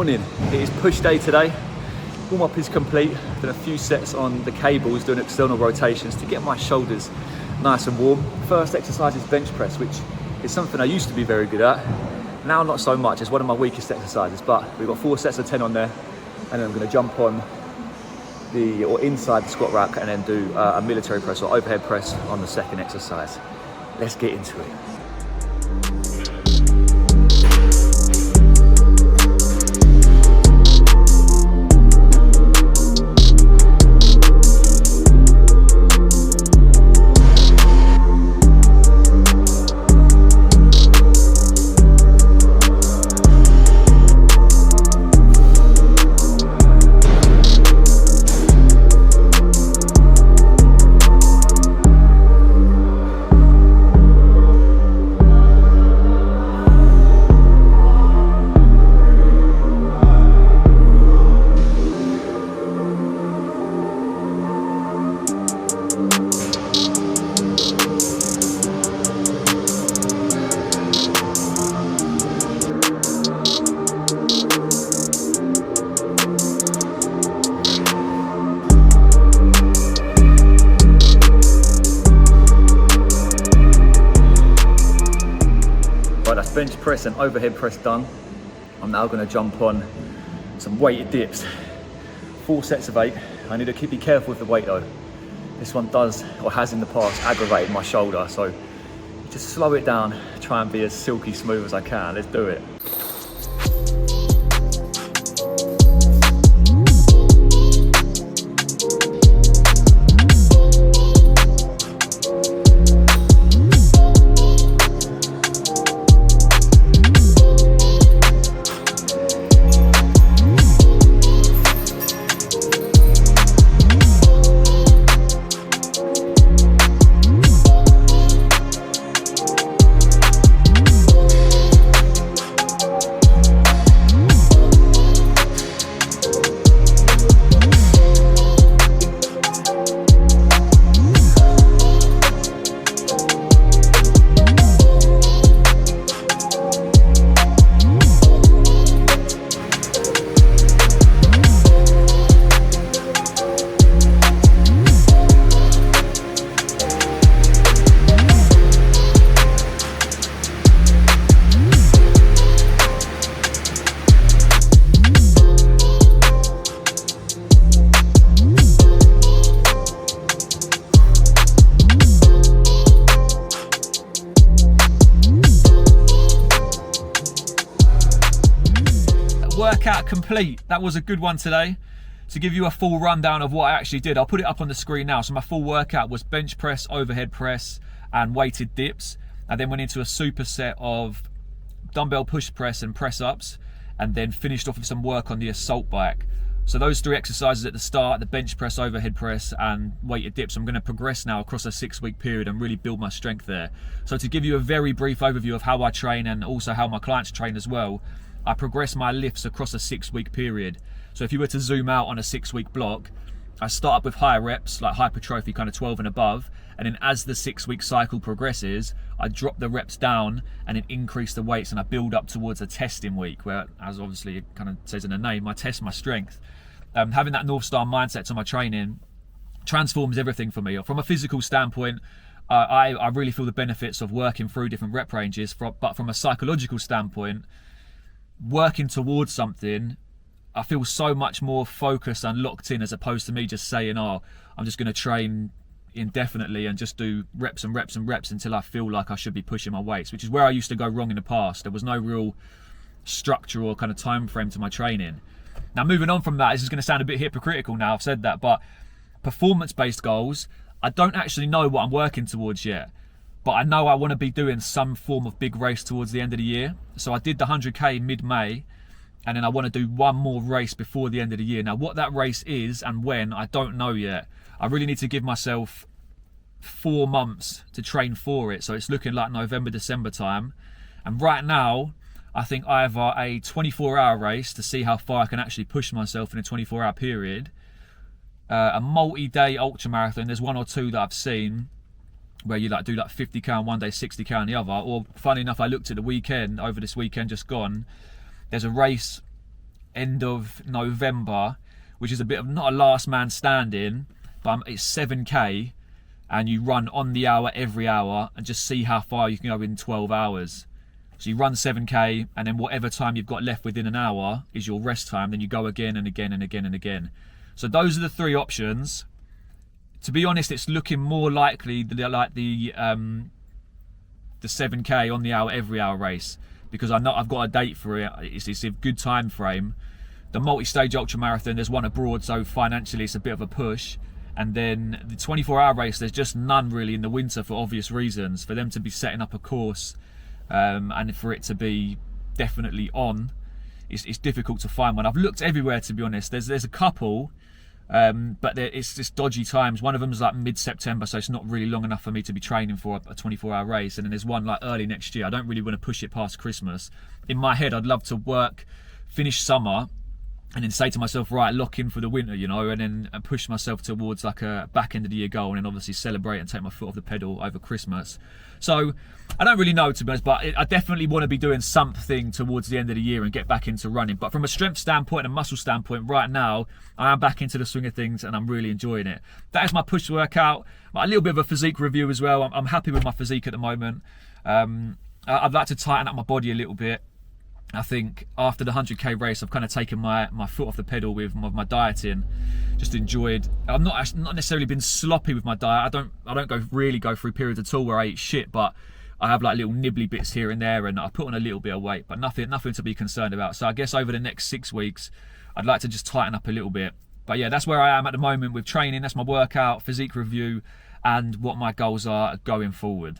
morning. It is push day today. Warm up is complete. Done a few sets on the cables, doing external rotations to get my shoulders nice and warm. First exercise is bench press, which is something I used to be very good at. Now not so much. It's one of my weakest exercises, but we've got 4 sets of 10 on there, and then I'm going to jump on inside the squat rack and then do a military press or overhead press on the second exercise. Let's get into it. Bench press and overhead press done. I'm now going to jump on some weighted dips. 4 sets of 8. I need to be careful with the weight though. This one does, or has in the past, aggravated my shoulder, so just slow it down, try and be as silky smooth as I can. Let's do it. Workout complete. That was a good one today. To give you a full rundown of what I actually did, I'll put it up on the screen now. So my full workout was bench press, overhead press and weighted dips. I then went into a superset of dumbbell push press and press ups, and then finished off with some work on the assault bike. So those 3 exercises at the start, the bench press, overhead press and weighted dips, I'm going to progress now across a 6-week period and really build my strength there. So to give you a very brief overview of how I train and also how my clients train as well, I progress my lifts across a 6-week period. So if you were to zoom out on a 6-week block, I start up with higher reps, like hypertrophy, kind of 12 and above, and then as the 6-week cycle progresses, I drop the reps down and then increase the weights, and I build up towards a testing week, where, as obviously it kind of says in the name, I test my strength. Having that North Star mindset to my training transforms everything for me. From a physical standpoint, I really feel the benefits of working through different rep ranges, but from a psychological standpoint, working towards something, I feel so much more focused and locked in, as opposed to me just saying, oh, I'm just going to train indefinitely and just do reps and reps and reps until I feel like I should be pushing my weights, which is where I used to go wrong in the past. There was no real structure or kind of time frame to my training. Now, moving on from that, this is going to sound a bit hypocritical now I've said that, but performance-based goals, I don't actually know what I'm working towards yet. But I know I want to be doing some form of big race towards the end of the year. So I did the 100k mid-May, and then I want to do one more race before the end of the year. Now, what that race is and when, I don't know yet. I really need to give myself 4 months to train for it. So it's looking like November, December time. And right now, I think either a 24-hour race to see how far I can actually push myself in a 24-hour period, a multi-day ultra marathon. There's 1 or 2 that I've seen where you do 50k on one day, 60k on the other. Or funny enough, I looked at the weekend, over this weekend just gone, there's a race end of November, which is a bit of not a last man standing, but it's 7k, and you run on the hour every hour and just see how far you can go in 12 hours. So you run 7k, and then whatever time you've got left within an hour is your rest time. Then you go again and again and again and again. So those are the 3 options. To be honest, it's looking more likely like the 7k on the hour every hour race, because I know I've got a date for it. It's a good time frame. The multi-stage ultra marathon, there's one abroad, so financially it's a bit of a push. And then the 24-hour race, there's just none really in the winter for obvious reasons. For them to be setting up a course and for it to be definitely on, it's difficult to find one. I've looked everywhere, to be honest. There's a couple, but it's just dodgy times. One of them is like mid-September, so it's not really long enough for me to be training for a 24-hour race. And then there's one like early next year. I don't really want to push it past Christmas. In my head, I'd love to work, finish summer, and then say to myself, right, lock in for the winter, you know, and then push myself towards like a back end of the year goal, and then obviously celebrate and take my foot off the pedal over Christmas. So I don't really know, to be honest, but I definitely want to be doing something towards the end of the year and get back into running. But from a strength standpoint and muscle standpoint, right now, I am back into the swing of things and I'm really enjoying it. That is my push workout. A little bit of a physique review as well. I'm happy with my physique at the moment. I'd like to tighten up my body a little bit. I think after the 100k race, I've kind of taken my foot off the pedal with my dieting. Just enjoyed. I've not necessarily been sloppy with my diet. I don't really go through periods at all where I eat shit, but I have like little nibbly bits here and there, and I put on a little bit of weight, but nothing to be concerned about. So I guess over the next 6 weeks, I'd like to just tighten up a little bit. But yeah, that's where I am at the moment with training. That's my workout, physique review, and what my goals are going forward.